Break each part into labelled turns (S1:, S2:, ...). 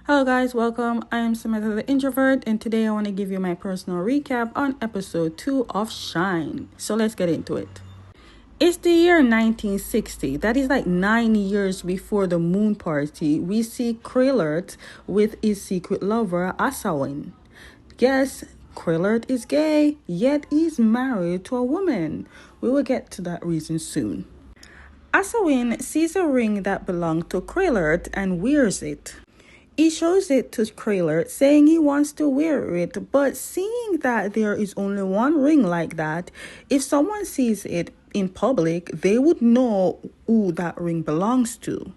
S1: Hello guys, welcome. I am Samantha the Introvert, and today I want to give you my personal recap on episode 2 of Shine. So let's get into it. It's the year 1960. That is like 9 years before the moon party. We see Krillert with his secret lover, Asawin. Yes, Krillert is gay, yet he's married to a woman. We will get to that reason soon. Asawin sees a ring that belonged to Krillert and wears it. He shows it to Krillert, saying he wants to wear it, but seeing that there is only one ring like that, if someone sees it in public, they would know who that ring belongs to.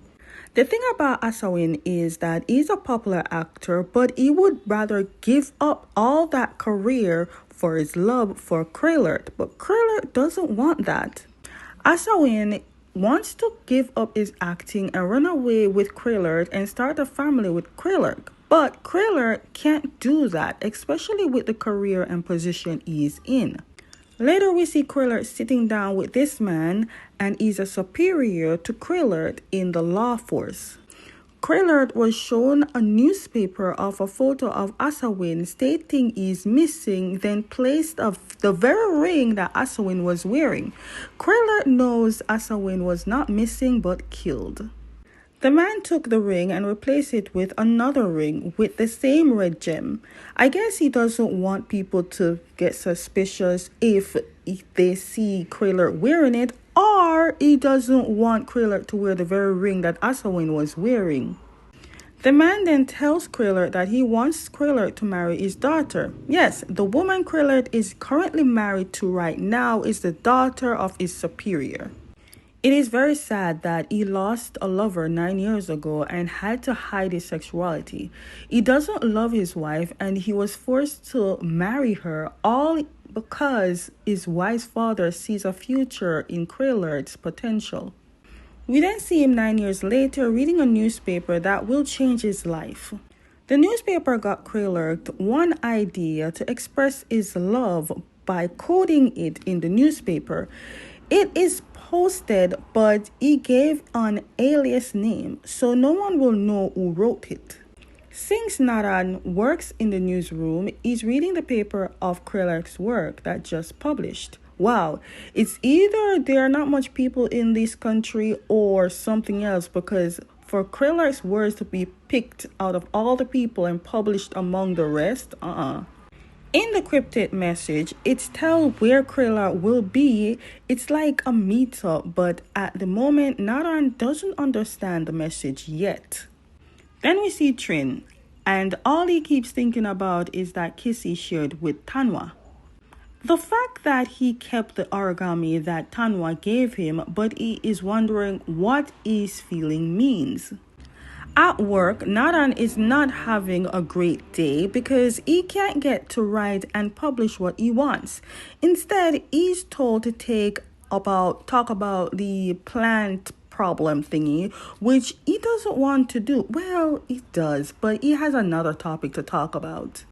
S1: The thing about Asawin is that he's a popular actor, but he would rather give up all that career for his love for Krillert, but Krillert doesn't want that. Asawin wants to give up his acting and run away with Krillert and start a family with Krillert. But Krillert can't do that, especially with the career and position he's in. Later we see Krillert sitting down with this man, and he's a superior to Krillert in the law force. Krillert was shown a newspaper of a photo of Asawin stating he's missing, then placed the very ring that Asawin was wearing. Krillert knows Asawin was not missing but killed. The man took the ring and replaced it with another ring with the same red gem. I guess he doesn't want people to get suspicious if they see Krillert wearing it, or he doesn't want Krillert to wear the very ring that Asawin was wearing. The man then tells Krillert that he wants Krillert to marry his daughter. Yes, the woman Krillert is currently married to right now is the daughter of his superior. It is very sad that he lost a lover 9 years ago and had to hide his sexuality. He doesn't love his wife, and he was forced to marry her all because his wife's father sees a future in Krillert's potential. We then see him 9 years later reading a newspaper that will change his life. The newspaper got Krillert one idea to express his love by coding it in the newspaper. It is posted, but he gave an alias name, so no one will know who wrote it. Since Naran works in the newsroom, he's reading the paper of Krillert's work that just published. Wow, it's either there are not much people in this country or something else, because for Krillert's words to be picked out of all the people and published among the rest, In the cryptid message, it's tell where Krillert will be. It's like a meetup, but at the moment, Naran doesn't understand the message yet. Then we see Trin, and all he keeps thinking about is that kiss he shared with Tanwa. The fact that he kept the origami that Tanwa gave him, but he is wondering what his feeling means. At work, Naran is not having a great day because he can't get to write and publish what he wants. Instead, he's told to talk about the plant problem thingy, which he doesn't want to do. Well, he does, but he has another topic to talk about.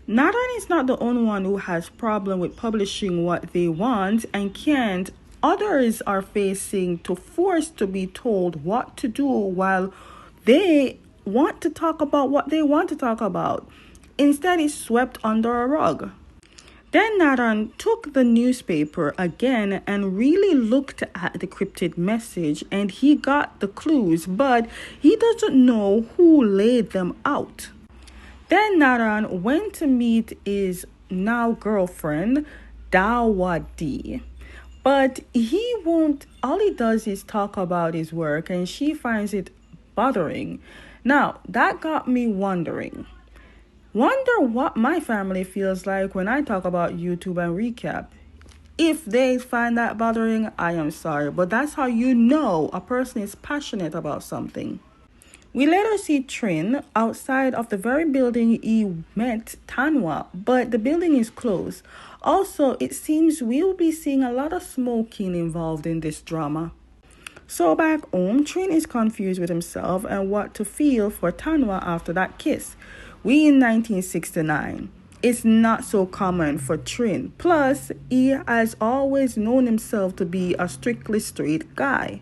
S1: Naran is not the only one who has problem with publishing what they want and can't. Others are facing to force to be told what to do while they want to talk about what they want to talk about. Instead, it's swept under a rug. Then Naran took the newspaper again and really looked at the cryptid message, and he got the clues, but he doesn't know who laid them out. Then Naran went to meet his now girlfriend, Dawadi. But all he does is talk about his work, and she finds it bothering. Now, that got me wondering. Wonder what my family feels like when I talk about YouTube and recap. If they find that bothering, I am sorry, but that's how you know a person is passionate about something. We later see Trin outside of the very building he met Tanwa, but the building is closed. Also, it seems we'll be seeing a lot of smoking involved in this drama. So back home, Trin is confused with himself and what to feel for Tanwa after that kiss. We in 1969. It's not so common for Trin. Plus, he has always known himself to be a strictly straight guy.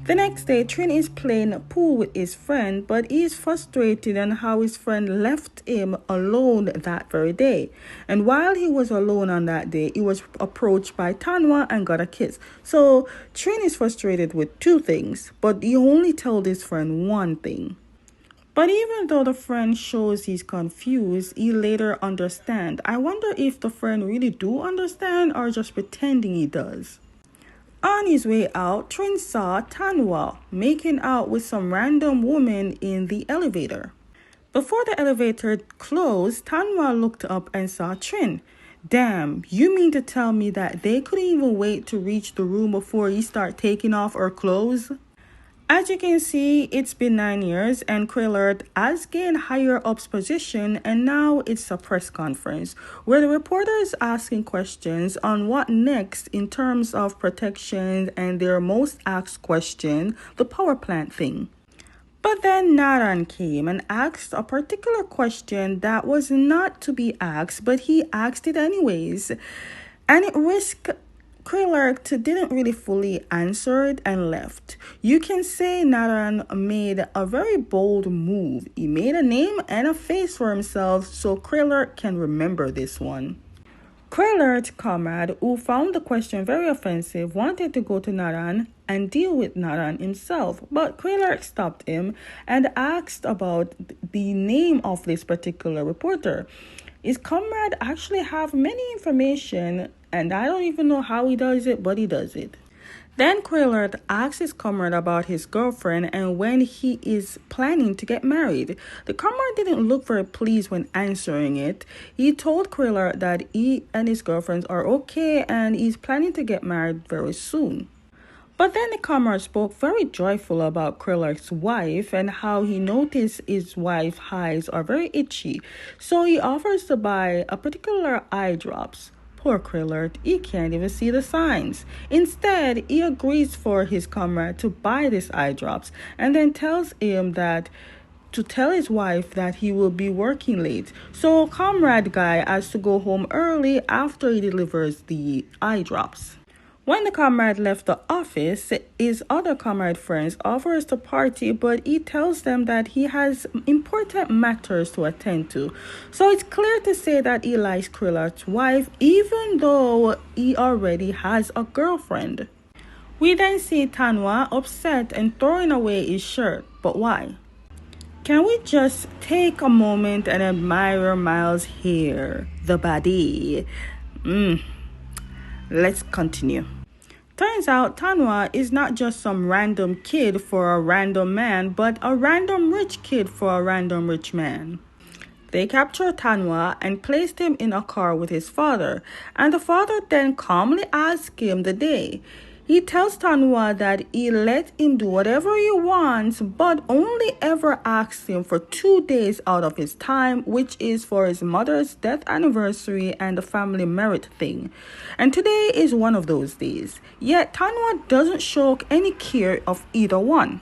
S1: The next day, Trin is playing pool with his friend, but he is frustrated on how his friend left him alone that very day. And while he was alone on that day, he was approached by Tanwa and got a kiss. So Trin is frustrated with two things, but he only told his friend one thing. But even though the friend shows he's confused, he later understands. I wonder if the friend really do understand or just pretending he does. On his way out, Trin saw Tanwa making out with some random woman in the elevator. Before the elevator closed, Tanwa looked up and saw Trin. Damn, you mean to tell me that they couldn't even wait to reach the room before you start taking off her clothes? As you can see, it's been 9 years and Krillard has gained higher up's position, and now it's a press conference where the reporter is asking questions on what next in terms of protection, and their most asked question, the power plant thing. But then Naran came and asked a particular question that was not to be asked, but he asked it anyways. And it risked Krillard didn't really fully answer it and left. You can say Naran made a very bold move. He made a name and a face for himself so Krillard can remember this one. Krillard's comrade, who found the question very offensive, wanted to go to Naran and deal with Naran himself, but Krillard stopped him and asked about the name of this particular reporter. His comrade actually have many information, and I don't even know how he does it, but he does it. Then Krillard asks his comrade about his girlfriend and when he is planning to get married. The comrade didn't look very pleased when answering it. He told Krillard that he and his girlfriends are okay and he's planning to get married very soon. But then the comrade spoke very joyful about Krillard's wife and how he noticed his wife's eyes are very itchy. So he offers to buy a particular eye drops. Poor Krillard, he can't even see the signs. Instead, he agrees for his comrade to buy these eye drops and then tells him that to tell his wife that he will be working late. So comrade guy has to go home early after he delivers the eye drops. When the comrade left the office, his other comrade friends offers to party, but he tells them that he has important matters to attend to. So it's clear to say that he likes Krillard's wife, even though he already has a girlfriend. We then see Tanwa upset and throwing away his shirt. But why? Can we just take a moment and admire Miles' hair, the body? Let's continue. Turns out Tanwa is not just some random kid for a random man, but a random rich kid for a random rich man. They captured Tanwa and placed him in a car with his father, and the father then calmly asked him the day. He tells Tanwa that he let him do whatever he wants, but only ever asks him for 2 days out of his time, which is for his mother's death anniversary and the family merit thing. And today is one of those days. Yet Tanwa doesn't show any care of either one.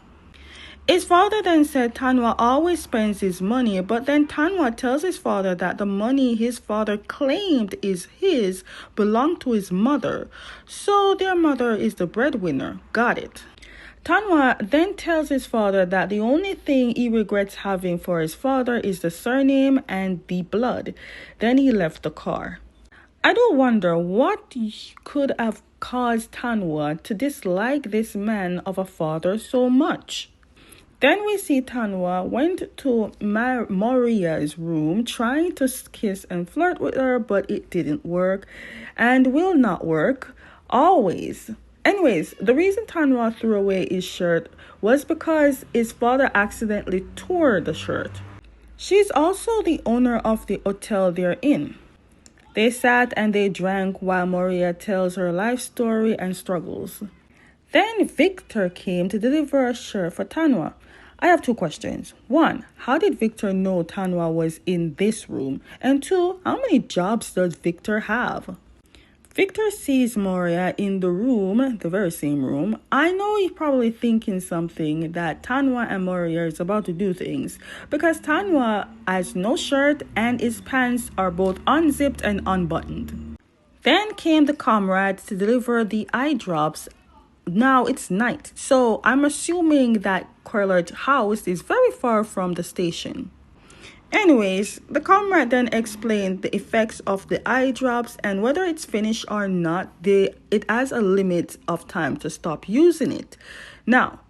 S1: His father then said Tanwa always spends his money, but then Tanwa tells his father that the money his father claimed is his belonged to his mother. So their mother is the breadwinner. Got it. Tanwa then tells his father that the only thing he regrets having for his father is the surname and the blood. Then he left the car. I do wonder what could have caused Tanwa to dislike this man of a father so much. Then we see Tanwa went to Moriya's room trying to kiss and flirt with her, but it didn't work and will not work always. Anyways, the reason Tanwa threw away his shirt was because his father accidentally tore the shirt. She's also the owner of the hotel they're in. They sat and they drank while Moriya tells her life story and struggles. Then Victor came to deliver a shirt for Tanwa. I have 2 questions. 1, how did Victor know Tanwa was in this room? And 2, how many jobs does Victor have? Victor sees Moriya in the room, the very same room. I know he's probably thinking something that Tanwa and Moriya is about to do things, because Tanwa has no shirt and his pants are both unzipped and unbuttoned. Then came the comrades to deliver the eye drops now it's night. So I'm assuming that Quiller's house is very far from the station. Anyways, the comrade then explained the effects of the eye drops and whether it's finished or not, it has a limit of time to stop using it. Now,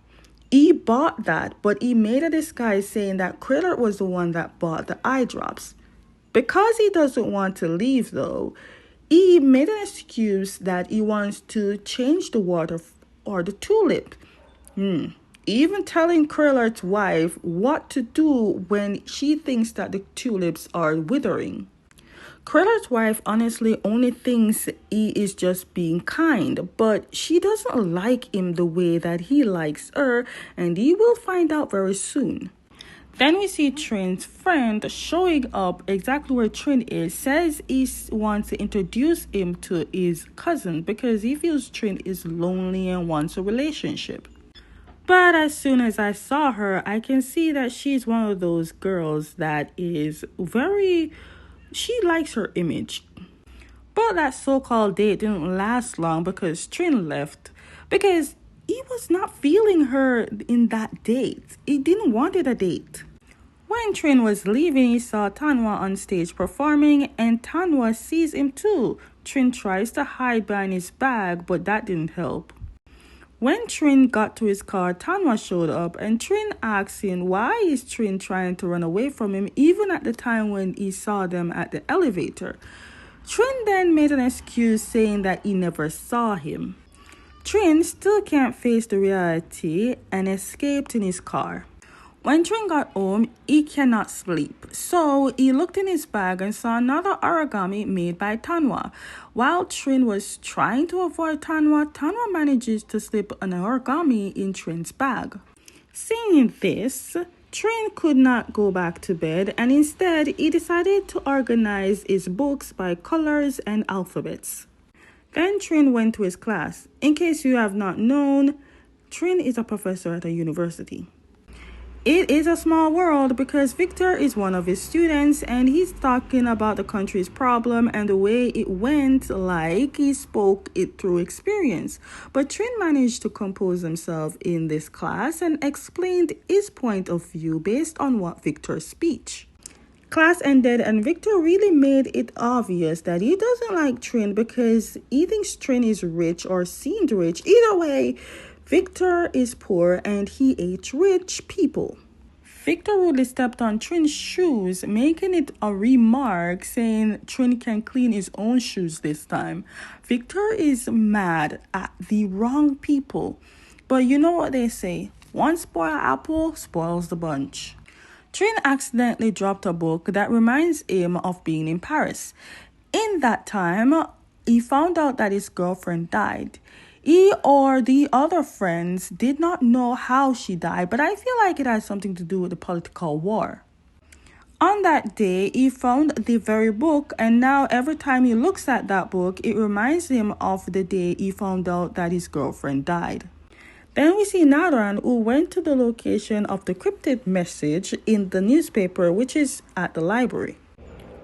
S1: he bought that, but he made a disguise saying that Kriller was the one that bought the eye drops. Because he doesn't want to leave though, he made an excuse that he wants to change the water or the tulip. Even telling Kriller's wife what to do when she thinks that the tulips are withering. Kriller's wife honestly only thinks he is just being kind, but she doesn't like him the way that he likes her, and he will find out very soon. Then we see Trin's friend showing up exactly where Trin is, says he wants to introduce him to his cousin because he feels Trin is lonely and wants a relationship. But as soon as I saw her, I can see that she's one of those girls that is she likes her image. But that so-called date didn't last long because Trin left because he was not feeling her in that date. He didn't wanted a date. When Trin was leaving, he saw Tanwa on stage performing and Tanwa sees him too. Trin tries to hide behind his bag, but that didn't help. When Trin got to his car, Tanwa showed up and Trin asked him why is Trin trying to run away from him even at the time when he saw them at the elevator. Trin then made an excuse saying that he never saw him. Trin still can't face the reality and escaped in his car. When Trin got home, he cannot sleep, so he looked in his bag and saw another origami made by Tanwa. While Trin was trying to avoid Tanwa, Tanwa manages to slip an origami in Trin's bag. Seeing this, Trin could not go back to bed and instead he decided to organize his books by colors and alphabets. Then Trin went to his class. In case you have not known, Trin is a professor at a university. It is a small world because Victor is one of his students and he's talking about the country's problem and the way it went like he spoke it through experience. But Trin managed to compose himself in this class and explained his point of view based on what Victor's speech. Class ended and Victor really made it obvious that he doesn't like Trin because he thinks Trin is rich or seemed rich. Either way, Victor is poor and he hates rich people. Victor rudely stepped on Trin's shoes, making it a remark saying Trin can clean his own shoes this time. Victor is mad at the wrong people. But you know what they say, one spoiled apple spoils the bunch. Trin accidentally dropped a book that reminds him of being in Paris. In that time, he found out that his girlfriend died. He or the other friends did not know how she died, but I feel like it has something to do with the political war. On that day, he found the very book, and now every time he looks at that book, it reminds him of the day he found out that his girlfriend died. Then we see Nadaran, who went to the location of the cryptic message in the newspaper, which is at the library.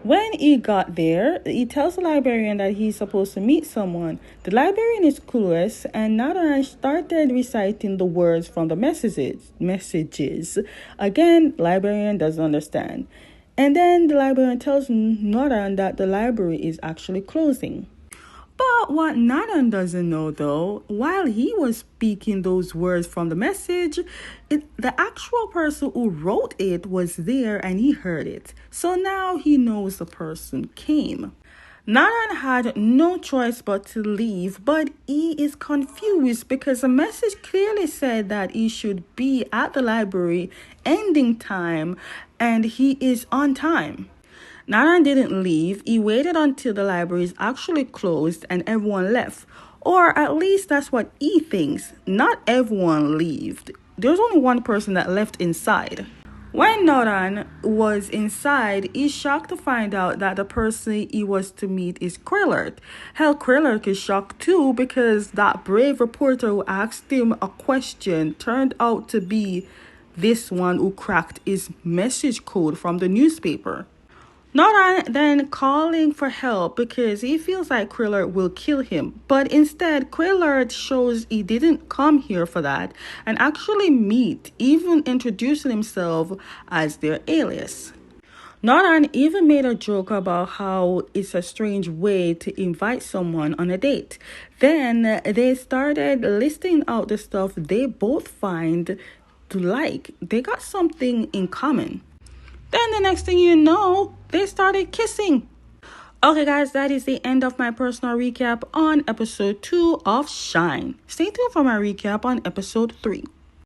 S1: When he got there, he tells the librarian that he's supposed to meet someone. The librarian is clueless, and Nadaran started reciting the words from the messages. Again, librarian doesn't understand. And then the librarian tells Nadaran that the library is actually closing. But what Nadaran doesn't know though, while he was speaking those words from the message, the actual person who wrote it was there and he heard it. So now he knows the person came. Nadaran had no choice but to leave, but he is confused because the message clearly said that he should be at the library ending time and he is on time. Nadaran didn't leave. He waited until the library is actually closed and everyone left. Or at least that's what he thinks. Not everyone left. There's only one person that left inside. When Nadaran was inside, he's shocked to find out that the person he was to meet is Krillert. Hell, Krillert is shocked too because that brave reporter who asked him a question turned out to be this one who cracked his message code from the newspaper. Not then calling for help because he feels like Krillard will kill him. But instead, Krillard shows he didn't come here for that and actually meet, even introducing himself as their alias. Noran even made a joke about how it's a strange way to invite someone on a date. Then they started listing out the stuff they both find to like. They got something in common. Then the next thing you know, they started kissing. Okay, guys, that is the end of my personal recap on episode 2 of Shine. Stay tuned for my recap on episode 3.